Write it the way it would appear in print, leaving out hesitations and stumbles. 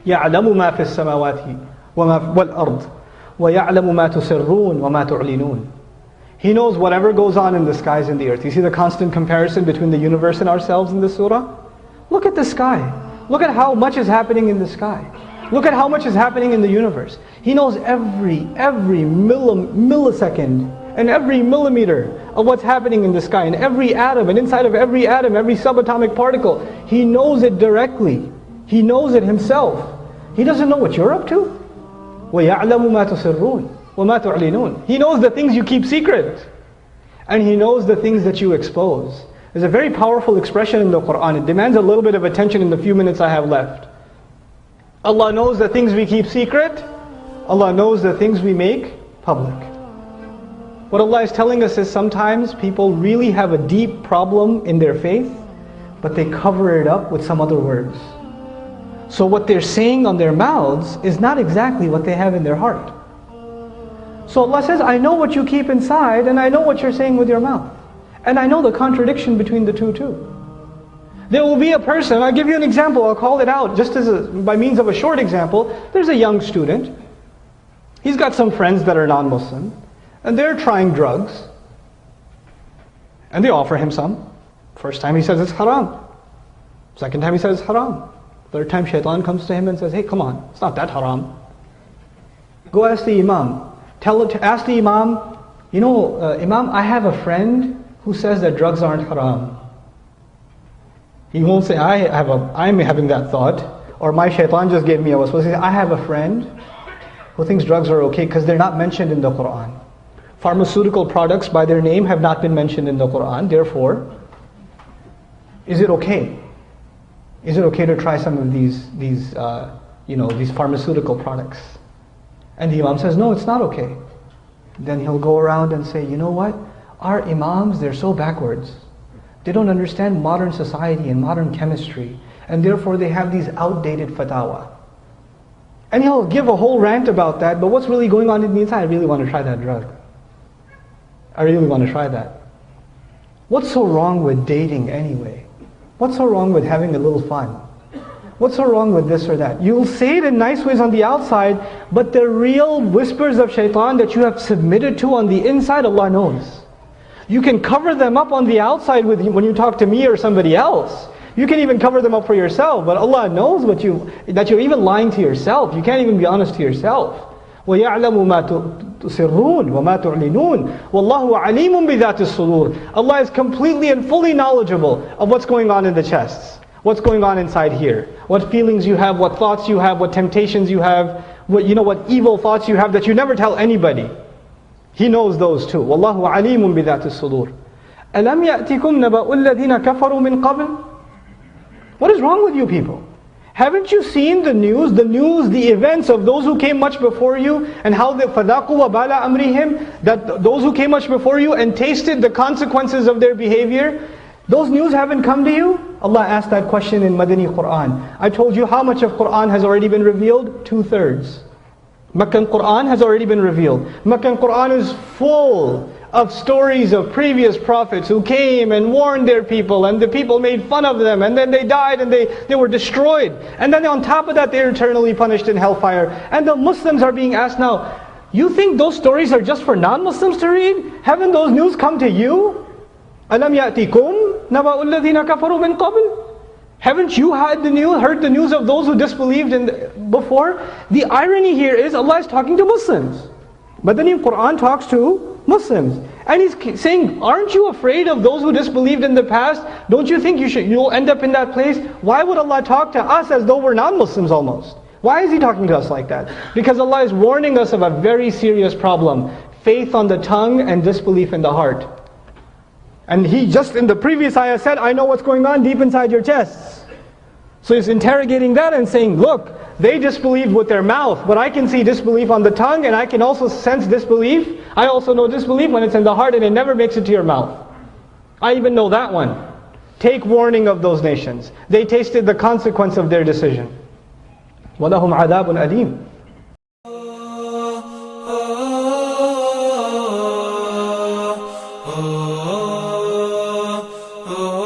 يعلم ما في السماوات والأرض ويعلم ما تسرون وما تعلنون. He knows whatever goes on in the skies and the earth. You see the constant comparison between the universe and ourselves in this surah? Look at the sky. Look at how much is happening in the sky. Look at how much is happening in the universe. He knows every millisecond and every millimeter of what's happening in the sky, and every atom, and inside of every atom, every subatomic particle. He knows it directly. He knows it himself. He doesn't know what you're up to. وَيَعْلَمُ مَا تُسِرُّونَ وَمَا تُعْلِنُونَ. He knows the things you keep secret, and He knows the things that you expose. There's a very powerful expression in the Quran. It demands a little bit of attention in the few minutes I have left. Allah knows the things we keep secret. Allah knows the things we make public. What Allah is telling us is sometimes people really have a deep problem in their faith, but they cover it up with some other words. So what they're saying on their mouths is not exactly what they have in their heart. So Allah says, I know what you keep inside, and I know what you're saying with your mouth. And I know the contradiction between the two too. There will be a person, I'll give you an example, I'll call it out just by means of a short example. There's a young student. He's got some friends that are non-Muslim, and they're trying drugs. And they offer him some. First time he says it's haram. Second time he says it's haram. Third time shaitan comes to him and says, hey, come on, it's not that haram. Go ask the Imam. Ask the Imam, Imam, I have a friend who says that drugs aren't haram. He won't say, I'm having that thought, or my shaitan just gave me a waswas. He says, I have a friend who thinks drugs are okay because they're not mentioned in the Quran. Pharmaceutical products by their name have not been mentioned in the Quran. Therefore, is it okay? Is it okay to try some of these pharmaceutical products? And the Imam says, no, it's not okay. Then he'll go around and say, you know what? Our Imams, they're so backwards. They don't understand modern society and modern chemistry, and therefore they have these outdated fatwa. And he'll give a whole rant about that, but what's really going on in the inside? I really want to try that drug. I really want to try that. What's so wrong with dating anyway? What's so wrong with having a little fun? What's so wrong with this or that? You'll say it in nice ways on the outside, but the real whispers of shaitan that you have submitted to on the inside, Allah knows. You can cover them up on the outside when you talk to me or somebody else. You can even cover them up for yourself, but Allah knows that you're even lying to yourself. You can't even be honest to yourself. وَيَعْلَمُ مَا تُسِرُّونَ وَمَا تُعْلِنُونَ وَاللَّهُ عَلِيمٌ بِذَاتِ الصُّدُورِ. Allah is completely and fully knowledgeable of what's going on in the chests. What's going on inside here. What feelings you have, what thoughts you have, what temptations you have, what evil thoughts you have that you never tell anybody. He knows those too. وَاللَّهُ عَلِيمٌ بِذَاتِ الصُّدُورِ. أَلَمْ يَأْتِكُمْ نَبَأُ الَّذِينَ كَفَرُوا مِنْ قَبْلِ. What is wrong with you people? Haven't you seen the news, the events of those who came much before you, and how the فَذَاقُوا وَبَالَ أَمْرِهِمْ, that those who came much before you and tasted the consequences of their behavior, those news haven't come to you? Allah asked that question in Madani Quran. I told you how much of Quran has already been revealed? 2/3. Meccan Quran has already been revealed. Meccan Quran is full of stories of previous prophets who came and warned their people, and the people made fun of them, and then they died and they were destroyed. And then on top of that, they're eternally punished in hellfire. And the Muslims are being asked now, you think those stories are just for non-Muslims to read? Haven't those news come to you? أَلَمْ يَأْتِكُمْ نَبَأُ الَّذِينَ كَفَرُوا مِنْ قَبْلِ. Haven't you heard the news of those who disbelieved before? The irony here is Allah is talking to Muslims. But then in Quran talks to Muslims. And He's saying, aren't you afraid of those who disbelieved in the past? Don't you think you'll end up in that place? Why would Allah talk to us as though we're non-Muslims almost? Why is He talking to us like that? Because Allah is warning us of a very serious problem. Faith on the tongue and disbelief in the heart. And He just in the previous ayah said, I know what's going on deep inside your chests. So He's interrogating that and saying, look, they disbelieved with their mouth, but I can see disbelief on the tongue, and I can also sense disbelief. I also know disbelief when it's in the heart and it never makes it to your mouth. I even know that one. Take warning of those nations. They tasted the consequence of their decision. وَلَهُمْ عَذَابٌ أَلِيمٌ. oh.